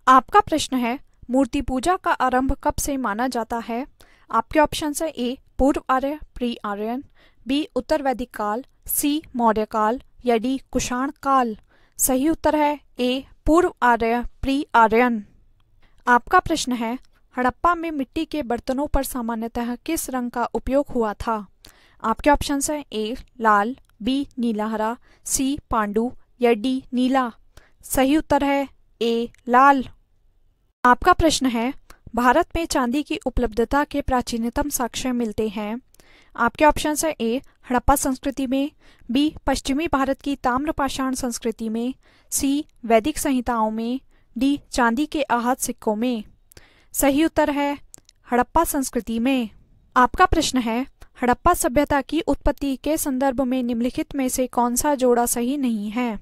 आपका प्रश्न है, मूर्ति पूजा का आरंभ कब से माना जाता है। आपके ऑप्शन है ए पूर्व आर्य प्री आर्यन, बी उत्तर वैदिक काल, सी मौर्य काल या डी कुषाण काल। सही उत्तर है ए पूर्व आर्य प्री आर्यन। आपका प्रश्न है, हड़प्पा में मिट्टी के बर्तनों पर सामान्यतः किस रंग का उपयोग हुआ था। आपके ऑप्शन है ए लाल, बी नीला हरा, सी पांडु या डी नीला। सही उत्तर है ए लाल। आपका प्रश्न है, भारत में चांदी की उपलब्धता के प्राचीनतम साक्ष्य मिलते हैं। आपके ऑप्शन है ए हड़प्पा संस्कृति में, बी पश्चिमी भारत की ताम्रपाषाण संस्कृति में, सी वैदिक संहिताओं में, डी चांदी के आहत सिक्कों में। सही उत्तर है हड़प्पा संस्कृति में। आपका प्रश्न है, हड़प्पा सभ्यता की उत्पत्ति के संदर्भ में निम्नलिखित में से कौन सा जोड़ा सही नहीं है।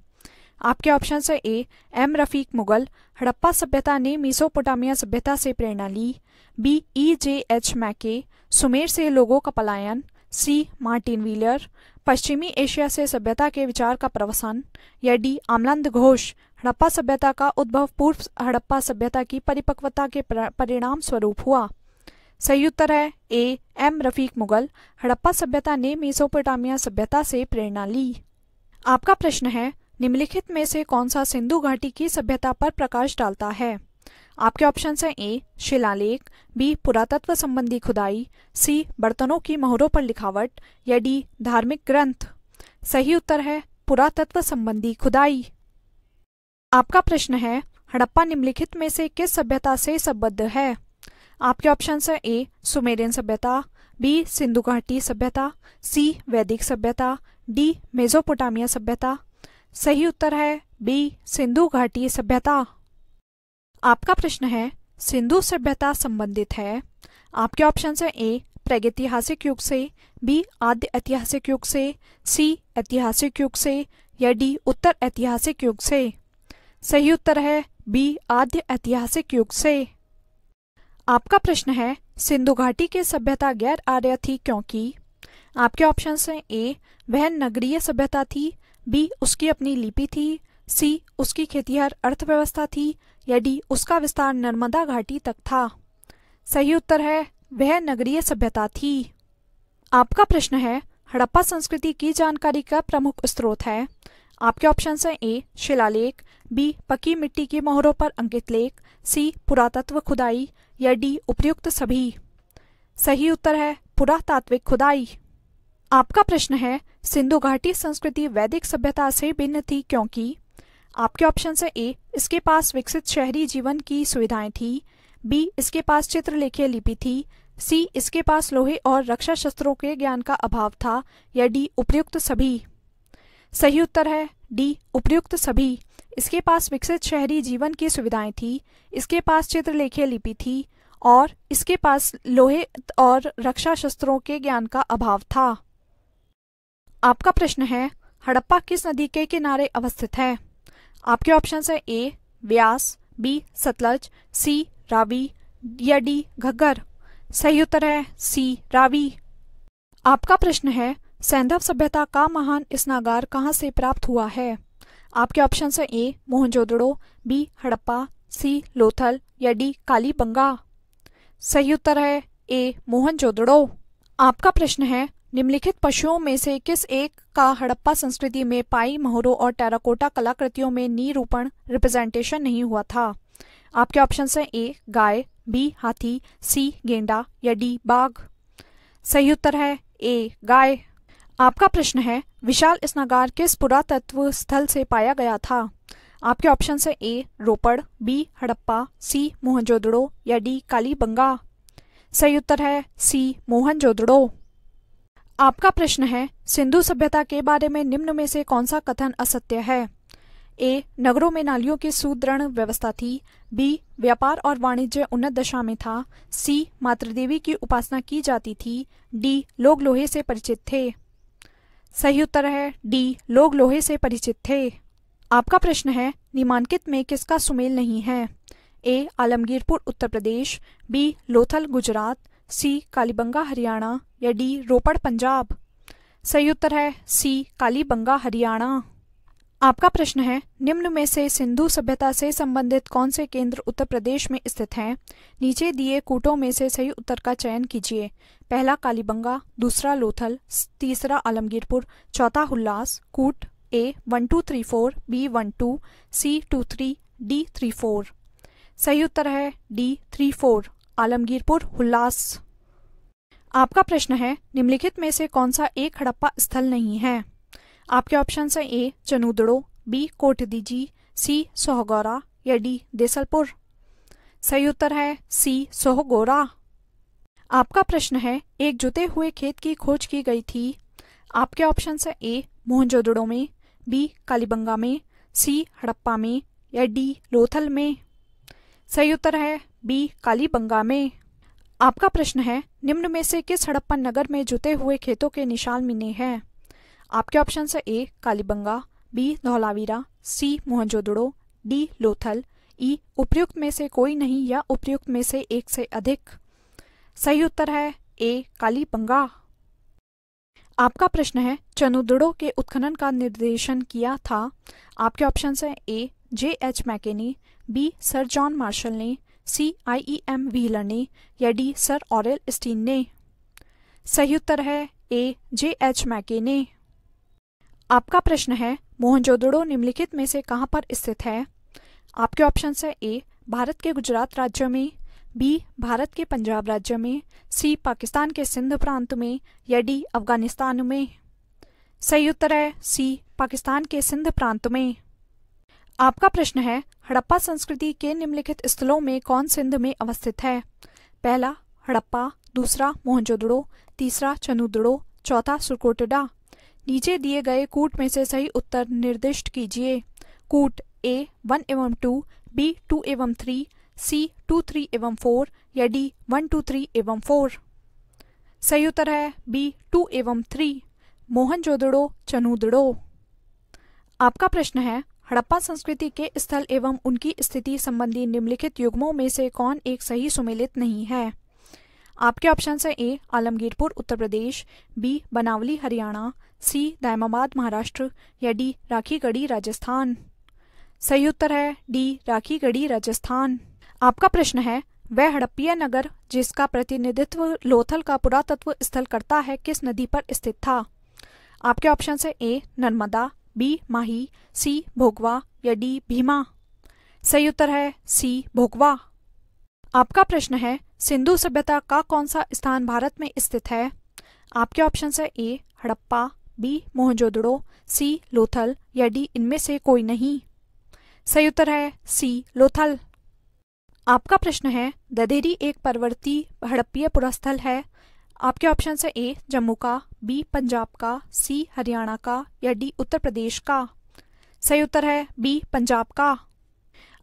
आपके ऑप्शन है ए एम रफीक मुगल, हड़प्पा सभ्यता ने मेसोपोटामिया सभ्यता से प्रेरणा ली, बी ई जे एच मैके, सुमेर से लोगों का पलायन, सी मार्टिन व्हीलर, पश्चिमी एशिया से सभ्यता के विचार का प्रवसन या डी आमलंद घोष, हड़प्पा सभ्यता का उद्भव पूर्व हड़प्पा सभ्यता की परिपक्वता के परिणाम स्वरूप हुआ। सही उत्तर है ए एम रफीक मुगल, हड़प्पा सभ्यता ने मेसोपोटामिया सभ्यता से प्रेरणा ली। आपका प्रश्न है, निम्नलिखित में से कौन सा सिंधु घाटी की सभ्यता पर प्रकाश डालता है। आपके ऑप्शन हैं ए शिलालेख, बी पुरातत्व संबंधी खुदाई, सी बर्तनों की मोहरों पर लिखावट या डी धार्मिक ग्रंथ। सही उत्तर है पुरातत्व संबंधी खुदाई। आपका प्रश्न है, हड़प्पा निम्नलिखित में से किस सभ्यता से संबद्ध है। आपके ऑप्शन हैं ए सुमेरियन सभ्यता, बी सिंधु घाटी सभ्यता, सी वैदिक सभ्यता, डी मेसोपोटामिया सभ्यता। सही उत्तर है बी सिंधु घाटी सभ्यता। आपका प्रश्न है, सिंधु सभ्यता संबंधित है। आपके ऑप्शन है ए प्रागैतिहासिक युग से, बी आद्य ऐतिहासिक युग से, सी ऐतिहासिक युग से या डी उत्तर ऐतिहासिक युग से। सही उत्तर है बी आद्य ऐतिहासिक युग से। आपका प्रश्न है, सिंधु घाटी की सभ्यता गैर आर्य थी क्योंकि। आपके ऑप्शन हैं ए वह नगरीय सभ्यता थी, बी उसकी अपनी लिपि थी, सी उसकी खेतिहर अर्थव्यवस्था थी या डी उसका विस्तार नर्मदा घाटी तक था। सही उत्तर है वह नगरीय सभ्यता थी। आपका प्रश्न है, हड़प्पा संस्कृति की जानकारी का प्रमुख स्रोत है। आपके ऑप्शन हैं ए शिलालेख, बी पकी मिट्टी की मोहरों पर अंकित लेख, सी पुरातत्व खुदाई या डी उपयुक्त सभी। सही उत्तर है पुरातात्विक खुदाई। आपका प्रश्न है, सिंधु घाटी संस्कृति वैदिक सभ्यता से भिन्न थी क्योंकि। आपके ऑप्शन है ए इसके पास विकसित शहरी जीवन की सुविधाएं थी, बी इसके पास चित्रलेखीय लिपि थी, सी इसके पास लोहे और रक्षा शस्त्रों के ज्ञान का अभाव था या डी उपयुक्त सभी। सही उत्तर है डी उपयुक्त सभी। इसके पास विकसित शहरी जीवन की सुविधाएं थी, इसके पास चित्रलेखीय लिपि थी और इसके पास लोहे और रक्षा शस्त्रों के ज्ञान का अभाव था। आपका प्रश्न है, हड़प्पा किस नदी के किनारे अवस्थित है। आपके ऑप्शन है ए व्यास, बी सतलज, सी रावी या डी घग्गर। सही उत्तर है सी रावी। आपका प्रश्न है, सैंधव सभ्यता का महान स्नागार कहाँ से प्राप्त हुआ है। आपके ऑप्शन है ए मोहनजोदड़ो, बी हड़प्पा, सी लोथल या डी कालीबंगा। सही उत्तर है ए मोहनजोदड़ो। आपका प्रश्न है, निम्नलिखित पशुओं में से किस एक का हड़प्पा संस्कृति में पाई मोहरों और टेराकोटा कलाकृतियों में निरूपण रिप्रेजेंटेशन नहीं हुआ था। आपके ऑप्शन हैं ए गाय, बी हाथी, सी गेंडा या डी बाघ। सही उत्तर है ए गाय। आपका प्रश्न है, विशाल स्नागार किस पुरातत्व स्थल से पाया गया था। आपके ऑप्शन हैं ए रोपड़, बी हड़प्पा, सी मोहनजोदड़ो या डी कालीबंगा। सही उत्तर है सी मोहनजोदड़ो। आपका प्रश्न है, सिंधु सभ्यता के बारे में निम्न में से कौन सा कथन असत्य है। ए नगरों में नालियों की सुदृढ़ व्यवस्था थी, बी व्यापार और वाणिज्य उन्नत दशा में था, सी मातृदेवी की उपासना की जाती थी, डी लोग लोहे से परिचित थे। सही उत्तर है डी लोग लोहे से परिचित थे। आपका प्रश्न है, निम्नलिखित में किसका सुमेल नहीं है। ए आलमगीरपुर उत्तर प्रदेश, बी लोथल गुजरात, सी कालीबंगा हरियाणा या डी रोपड़ पंजाब। सही उत्तर है सी कालीबंगा हरियाणा। आपका प्रश्न है, निम्न में से सिंधु सभ्यता से संबंधित कौन से केंद्र उत्तर प्रदेश में स्थित हैं? नीचे दिए कूटों में से सही उत्तर का चयन कीजिए। पहला कालीबंगा, दूसरा लोथल, तीसरा आलमगीरपुर, चौथा हुल्लास। कूट ए 1 2 3 4, बी 1 2, सी 2 3, डी 3 4। सही उत्तर है डी 3 4, आलमगीरपुर हुल्लास। आपका प्रश्न है, निम्नलिखित में से कौन सा एक हड़प्पा स्थल नहीं है? आपके ऑप्शन है ए चनूदड़ो, बी कोटदीजी, सी सोहगौरा या डी देसलपुर। सही उत्तर है सी सोहगौरा। आपका प्रश्न है, एक जुते हुए खेत की खोज की गई थी। आपके ऑप्शन है ए मोहनजोदड़ो में, बी कालीबंगा में, सी हड़प्पा में या डी लोथल में। सही उत्तर है बी कालीबंगा में। आपका प्रश्न है, निम्न में से किस हड़प्पन नगर में जुते हुए खेतों के निशान मिले हैं? आपके ऑप्शन है ए कालीबंगा, बी धौलावीरा, सी मोहनजोदड़ो, डी लोथल, ई उपयुक्त में से कोई नहीं या उपयुक्त में से एक से अधिक। सही उत्तर है ए कालीबंगा। आपका प्रश्न है, चनूदड़ो के उत्खनन का निर्देशन किया था। आपके ऑप्शन है ए J.H. मैकेनी, बी सर जॉन मार्शल ने, सी I.E.M. व्हीलर ने या डी सर ऑरेल स्टीन ने। सही उत्तर है ए J.H. मैकेनी। आपका प्रश्न है, मोहनजोदड़ो निम्नलिखित में से कहाँ पर स्थित है? आपके ऑप्शन है ए भारत के गुजरात राज्य में, बी भारत के पंजाब राज्य में, सी पाकिस्तान के सिंध प्रांत में या डी अफगानिस्तान में। सही उत्तर है सी पाकिस्तान के सिंध प्रांत में। आपका प्रश्न है, हड़प्पा संस्कृति के निम्नलिखित स्थलों में कौन सिंध में अवस्थित है? पहला हड़प्पा, दूसरा मोहनजोदड़ो, तीसरा चनूदड़ो, चौथा सुरकोटडा। नीचे दिए गए कूट में से सही उत्तर निर्दिष्ट कीजिए। कूट ए 1 एवं 2, बी 2 एवं 3, सी 2 3 एवं 4 या डी 1 2 3 एवं 4। सही उत्तर है बी 2 एवं 3, मोहनजोदड़ो चनूदड़ो। आपका प्रश्न है, हड़प्पा संस्कृति के स्थल एवं उनकी स्थिति संबंधी निम्नलिखित युग्मों में से कौन एक सही सुमेलित नहीं है? आपके ऑप्शन है ए आलमगीरपुर उत्तर प्रदेश, बी बनावली हरियाणा, सी दायमाबाद महाराष्ट्र या डी राखीगढ़ी राजस्थान। सही उत्तर है डी राखीगढ़ी राजस्थान। आपका प्रश्न है, वह हड़प्पीय नगर जिसका प्रतिनिधित्व लोथल का पुरातत्व स्थल करता है किस नदी पर स्थित था? आपके ऑप्शन है ए नर्मदा, बी माही, सी भोगवा या डी भीमा। सही उत्तर है सी भोगवा। आपका प्रश्न है, सिंधु सभ्यता का कौन सा स्थान भारत में स्थित है? आपके ऑप्शन है ए हड़प्पा, बी मोहनजोदड़ो, सी लोथल या डी इनमें से कोई नहीं। सही उत्तर है सी लोथल। आपका प्रश्न है, ददेरी एक पर्वतीय हड़प्पीय पुरास्थल है। आपके ऑप्शन है ए जम्मू का, बी पंजाब का, सी हरियाणा का या डी उत्तर प्रदेश का। सही उत्तर है बी पंजाब का।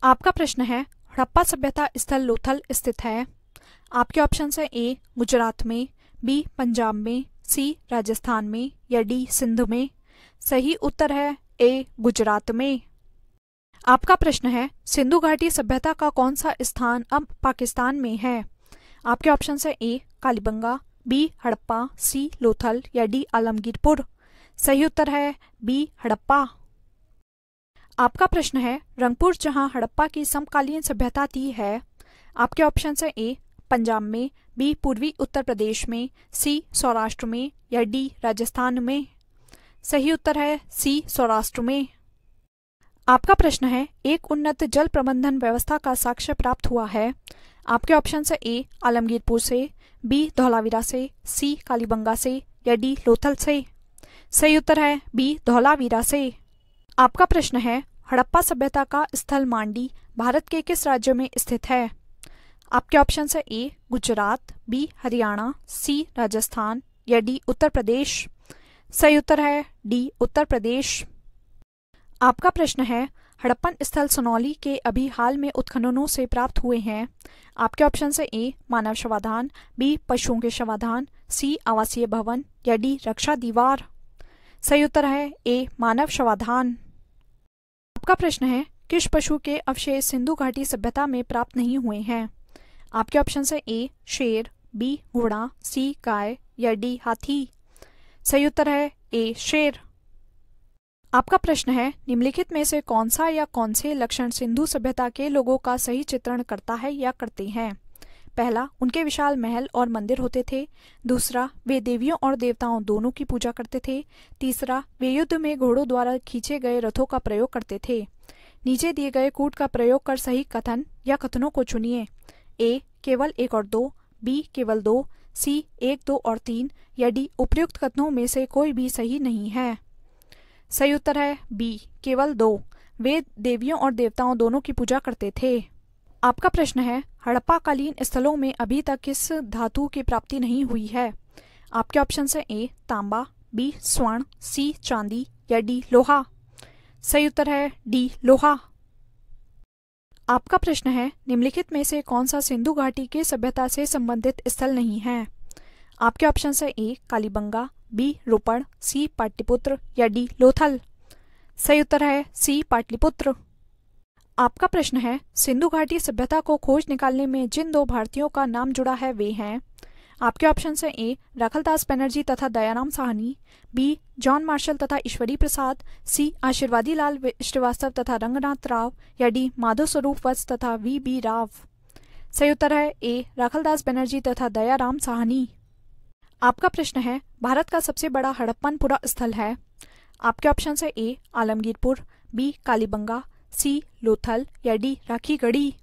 आपका प्रश्न है, हड़प्पा सभ्यता स्थल लोथल स्थित है। आपके ऑप्शन है ए गुजरात में, बी पंजाब में, सी राजस्थान में या डी सिंध में। सही उत्तर है ए गुजरात में। आपका प्रश्न है, सिंधु घाटी सभ्यता का कौन सा स्थान अब पाकिस्तान में है? आपके ऑप्शन है ए कालीबंगा, बी हड़प्पा, सी लोथल या डी आलमगीरपुर। सही उत्तर है बी हड़प्पा। आपका प्रश्न है, रंगपुर जहां हड़प्पा की समकालीन सभ्यता थी है। आपके ऑप्शन है ए पंजाब में, बी पूर्वी उत्तर प्रदेश में, सी सौराष्ट्र में या डी राजस्थान में। सही उत्तर है सी सौराष्ट्र में। आपका प्रश्न है, एक उन्नत जल प्रबंधन व्यवस्था का साक्ष्य प्राप्त हुआ है। आपके ऑप्शन है ए आलमगीरपुर से, बी धौलावीरा से, सी कालीबंगा से या डी लोथल से। सही उत्तर है बी धौलावीरा से। आपका प्रश्न है, हड़प्पा सभ्यता का स्थल मांडी भारत के किस राज्य में स्थित है? आपके ऑप्शन है ए गुजरात, बी हरियाणा, सी राजस्थान या डी उत्तर प्रदेश। सही उत्तर है डी उत्तर प्रदेश। आपका प्रश्न है, हड़प्पन स्थल सोनौली के अभी हाल में उत्खननों से प्राप्त हुए हैं। आपके ऑप्शन है ए मानव शवाधान, बी पशुओं के शवाधान, सी आवासीय भवन या डी रक्षा दीवार। सही उत्तर है ए मानव शवाधान। आपका प्रश्न है, किस पशु के अवशेष सिंधु घाटी सभ्यता में प्राप्त नहीं हुए हैं? आपके ऑप्शन है ए शेर, बी घोड़ा, सी गाय या डी हाथी। सही उत्तर है ए शेर। आपका प्रश्न है, निम्नलिखित में से कौन सा या कौन से लक्षण सिंधु सभ्यता के लोगों का सही चित्रण करता है या करते हैं? पहला, उनके विशाल महल और मंदिर होते थे। दूसरा, वे देवियों और देवताओं दोनों की पूजा करते थे। तीसरा, वे युद्ध में घोड़ों द्वारा खींचे गए रथों का प्रयोग करते थे। नीचे दिए गए कूट का प्रयोग कर सही कथन या कथनों को चुनिए। ए, केवल 1 और 2, बी, केवल 2, सी, 1, 2 और 3 या डी, उपयुक्त कथनों में से कोई भी सही नहीं है। सही उत्तर है बी, केवल 2, वे देवियों और देवताओं दोनों की पूजा करते थे। आपका प्रश्न है, हड़प्पाकालीन स्थलों में अभी तक किस धातु की प्राप्ति नहीं हुई है? आपके ऑप्शन है ए, तांबा, बी, स्वर्ण, सी, चांदी या डी, लोहा। सही उत्तर है डी, लोहा। आपका प्रश्न है, निम्नलिखित में से कौन सा सिंधु घाटी के सभ्यता से संबंधित स्थल नहीं है? आपके ऑप्शन है ए, कालीबंगा, बी, रोपड़, सी, पाटलिपुत्र या डी, लोथल। सही उत्तर है सी, पाटलिपुत्र। आपका प्रश्न है, सिंधु घाटी सभ्यता को खोज निकालने में जिन 2 भारतीयों का नाम जुड़ा है वे हैं। आपके ऑप्शन है ए, रखलदास बनर्जी तथा Dayaram Sahni, B, John Marshall तथा ईश्वरी प्रसाद, सी, आशीर्वादी लाल श्रीवास्तव तथा रंगनाथ राव या डी, माधव स्वरूप वत्स तथा वी.बी. राव। सही उत्तर है ए, रखलदास बनर्जी तथा दयाराम साहनी। आपका प्रश्न है, भारत का सबसे बड़ा हड़प्पनपुरा स्थल है। आपके ऑप्शन है ए, आलमगीरपुर, बी, कालीबंगा, सी, लोथल या डी, राखीगढ़ी।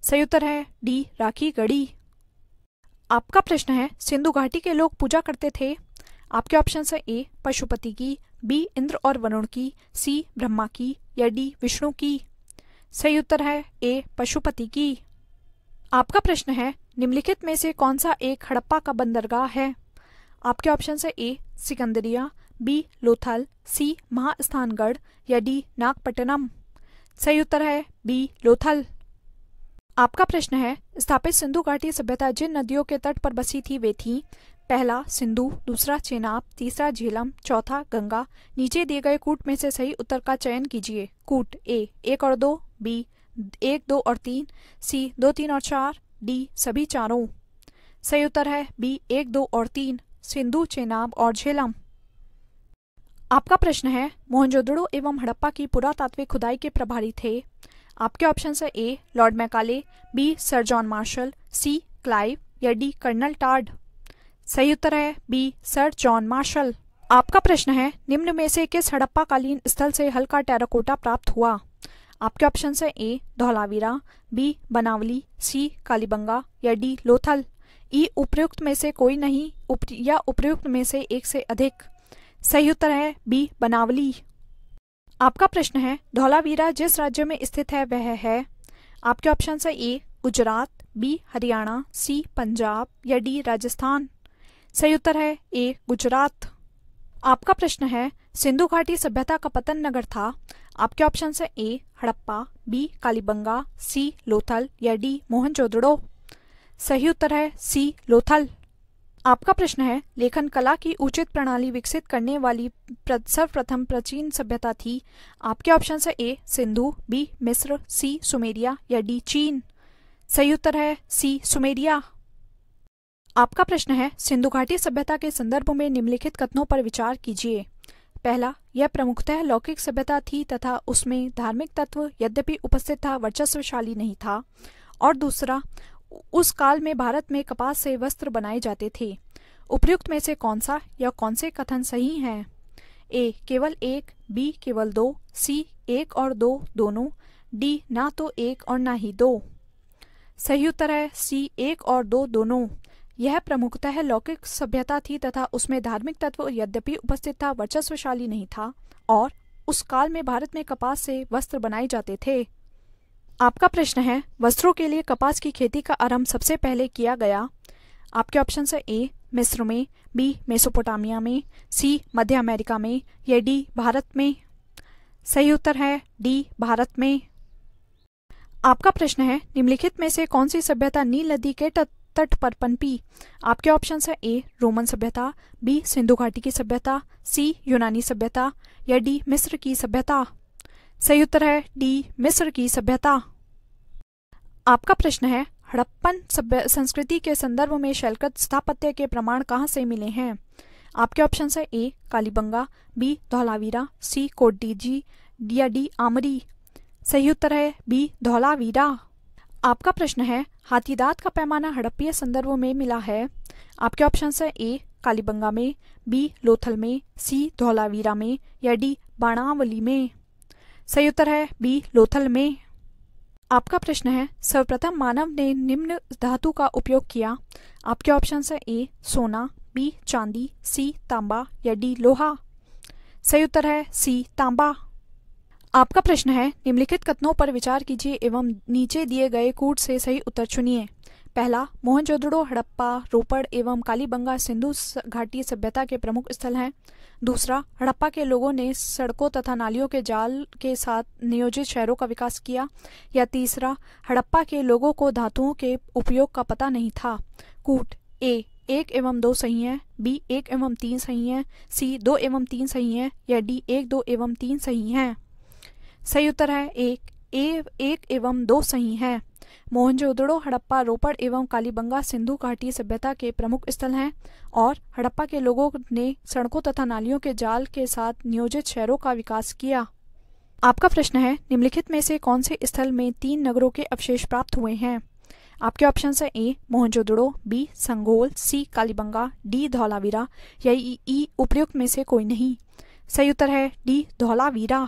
सही उत्तर है डी, राखीगढ़ी। आपका प्रश्न है, सिंधु घाटी के लोग पूजा करते थे। आपके ऑप्शन है ए, पशुपति की, बी, इंद्र और वरुण की, सी, ब्रह्मा की या डी, विष्णु की। सही उत्तर है ए, पशुपति की। आपका प्रश्न है, निम्नलिखित में से कौन सा एक हड़प्पा का बंदरगाह है? आपके ऑप्शन है ए, सिकंदरिया, बी, लोथल, सी, महास्थानगढ़ या डी, नागपट्टनम। सही उत्तर है बी, लोथल। आपका प्रश्न है, स्थापित सिंधु घाटी सभ्यता जिन नदियों के तट पर बसी थी वे थी। पहला, सिंधु, दूसरा, चेनाब, तीसरा, झेलम, चौथा, गंगा। नीचे दिए गए कूट में से सही उत्तर का चयन कीजिए। कूट ए, 1 और 2, बी, 1, 2 और 3, सी, 2, 3 और 4, डी, सभी चारों। सही उत्तर है बी, 1, 2 और 3, सिंधु, चेनाब और झेलम। आपका प्रश्न है, मोहनजोदड़ो एवं हड़प्पा की पुरातात्विक खुदाई के प्रभारी थे। आपके ऑप्शन है A, Lord Macaulay, B, sir John Marshall, C, Clive या डी, कर्नल टाड। सही उत्तर है बी, सर जॉन मार्शल। आपका प्रश्न है, निम्न में से किस हड़प्पाकालीन स्थल से हल्का टेराकोटा प्राप्त हुआ? आपके ऑप्शन है ए, धौलावीरा, बी, बनावली, सी, कालीबंगा या डी, लोथल। ई, उपयुक्त में से कोई नहीं या उपयुक्त में से एक से अधिक। सही उत्तर है बी, बनावली। आपका प्रश्न है, धौलावीरा जिस राज्य में स्थित है वह है। आपके ऑप्शन है ए, गुजरात, बी, हरियाणा, सी, पंजाब या डी, राजस्थान। सही उत्तर है ए, गुजरात। आपका प्रश्न है, सिंधु घाटी सभ्यता का पतन नगर था। आपके ऑप्शन है ए, हड़प्पा, बी, कालीबंगा, सी, लोथल या डी, मोहनजोदड़ो। सही उत्तर है सी, लोथल। आपका प्रश्न है, लेखन कला की उचित प्रणाली विकसित करने वाली सर्वप्रथम प्राचीन सभ्यता थी। आपके ऑप्शन है ए, सिंधु, बी, मिस्र, सी, सुमेरिया या डी, चीन। सही उत्तर है सी, सुमेरिया। आपका प्रश्न है, सिंधु घाटी सभ्यता के संदर्भ में निम्नलिखित कथनों पर विचार कीजिए। पहला, यह प्रमुखतः लौकिक सभ्यता थी तथा उसमें धार्मिक तत्व यद्यपि उपस्थित था वर्चस्वशाली नहीं था। और दूसरा, उस काल में भारत में कपास से वस्त्र बनाए जाते थे। उपयुक्त में से कौन सा या कौन से कथन सही हैं? ए, केवल 1, बी, केवल 2, सी, 1 और 2 दोनों, डी, ना तो 1 और ना ही 2। सही उत्तर है सी, 1 और 2 दोनों। यह प्रमुखतः लौकिक सभ्यता थी तथा उसमें धार्मिक तत्व यद्यपि उपस्थित था वर्चस्वशाली नहीं था और उस काल में भारत में कपास से वस्त्र बनाए जाते थे। आपका प्रश्न है, वस्त्रों के लिए कपास की खेती का आरंभ सबसे पहले किया गया। आपके ऑप्शन है ए, मिस्र में, बी, मेसोपोटामिया में, सी, मध्य अमेरिका में या डी, भारत में। सही उत्तर है डी, भारत में। आपका प्रश्न है, निम्नलिखित में से कौन सी सभ्यता नील नदी के तट पर पनपी? आपके ऑप्शन है ए, रोमन सभ्यता, बी, सिंधु घाटी की सभ्यता, सी, यूनानी सभ्यता या डी, मिस्र की सभ्यता। सही उत्तर है डी, मिस्र की सभ्यता। आपका प्रश्न है, हड़प्पन संस्कृति के संदर्भ में शैलकृत स्थापत्य के प्रमाण कहाँ से मिले हैं? आपके ऑप्शन है ए कालीबंगा, बी धौलावीरा, सी कोटडीजी या डी आमरी। सही उत्तर है बी धौलावीरा। आपका प्रश्न है हाथीदांत का पैमाना हड़प्पीय संदर्भ में मिला है। आपके ऑप्शन है ए कालीबंगा में, बी लोथल में, सी धौलावीरा में या डी बाणावली में। सही उत्तर है बी लोथल में। आपका प्रश्न है सर्वप्रथम मानव ने निम्न धातु का उपयोग किया। आपके ऑप्शन है ए सोना, बी चांदी, सी तांबा या डी लोहा। सही उत्तर है सी तांबा। आपका प्रश्न है निम्नलिखित कथनों पर विचार कीजिए एवं नीचे दिए गए कूट से सही उत्तर चुनिए। पहला, मोहनजोदड़ो हड़प्पा, रोपड़ एवं कालीबंगा सिंधु घाटी सभ्यता के प्रमुख स्थल हैं। दूसरा, हड़प्पा के लोगों ने सड़कों तथा नालियों के जाल के साथ नियोजित शहरों का विकास किया। या तीसरा, हड़प्पा के लोगों को धातुओं के उपयोग का पता नहीं था। कूट ए 1 एवं 2 सही है, बी 1 एवं 3 सही है, सी 2 एवं 3 सही है या डी 1, 2 एवं 3 सही है। सही उत्तर है 1 एवं 2 सही है। मोहनजोदड़ो हड़प्पा, रोपड़ एवं कालीबंगा सिंधु घाटी सभ्यता के प्रमुख स्थल हैं और हड़प्पा के लोगों ने सड़कों तथा नालियों के जाल के साथ नियोजित शहरों का विकास किया। आपका प्रश्न है निम्नलिखित में से कौन से स्थल में 3 नगरों के अवशेष प्राप्त हुए हैं। आपके ऑप्शन है ए मोहनजोदड़ो, बी संगोल, सी कालीबंगा, डी धौलावीरा या ई उपयुक्त में से कोई नहीं। सही उत्तर है डी धौलावीरा।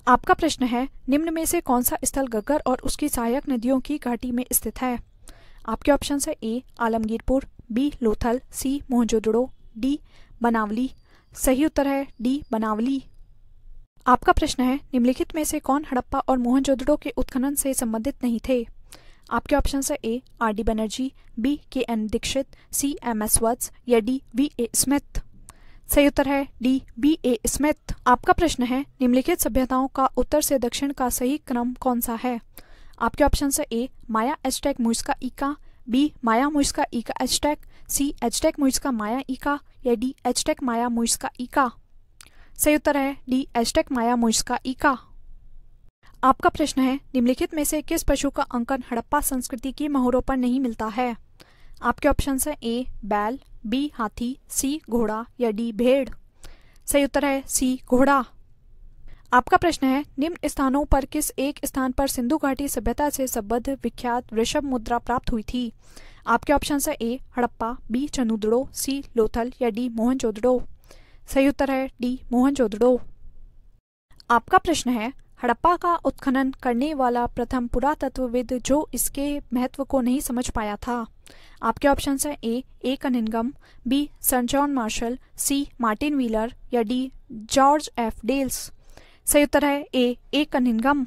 आपका प्रश्न है निम्न में से कौन सा स्थल घग्गर और उसकी सहायक नदियों की घाटी में स्थित है। आपके ऑप्शन है ए आलमगीरपुर, बी लोथल, सी मोहनजोदड़ो, डी बनावली। सही उत्तर है डी बनावली। आपका प्रश्न है निम्नलिखित में से कौन हड़प्पा और मोहनजोदड़ो के उत्खनन से संबंधित नहीं थे। आपके ऑप्शन है A R D Banerjee, B K N Dikshit, C M S Vats या डी वी ए स्मिथ। सही उत्तर है डी बी ए स्मिथ। आपका प्रश्न है निम्नलिखित सभ्यताओं का उत्तर से दक्षिण का सही क्रम कौन सा है। आपके ऑप्शन है ए माया एज़टेक मुइज़्का इका, बी माया मुइज़्का इका एज़टेक, सी एज़टेक मुइज़्का माया इका या डी एज़टेक माया मुइज़्का इका। सही उत्तर है डी एज़टेक माया मुइज़्का इका। आपका प्रश्न है निम्नलिखित में से किस पशु का अंकन हड़प्पा संस्कृति की मोहरों पर नहीं मिलता है। आपके ऑप्शन है ए बैल, बी हाथी, सी घोड़ा या डी भेड़। सही उत्तर है सी घोड़ा। आपका प्रश्न है निम्न स्थानों पर किस एक स्थान पर सिंधु घाटी सभ्यता से संबद्ध विख्यात वृषभ मुद्रा प्राप्त हुई थी। आपके ऑप्शन है ए हड़प्पा, बी चंदूदड़ो, सी लोथल या डी मोहनजोदड़ो। सही उत्तर है डी मोहनजोदड़ो। आपका प्रश्न है हड़प्पा का उत्खनन करने वाला प्रथम पुरातत्वविद जो इसके महत्व को नहीं समझ पाया था। आपके ऑप्शन है A Cunningham, B sir John Marshall, C Martin Wheeler या डी जॉर्ज एफ डेल्स। सही उत्तर है ए कनिंघम।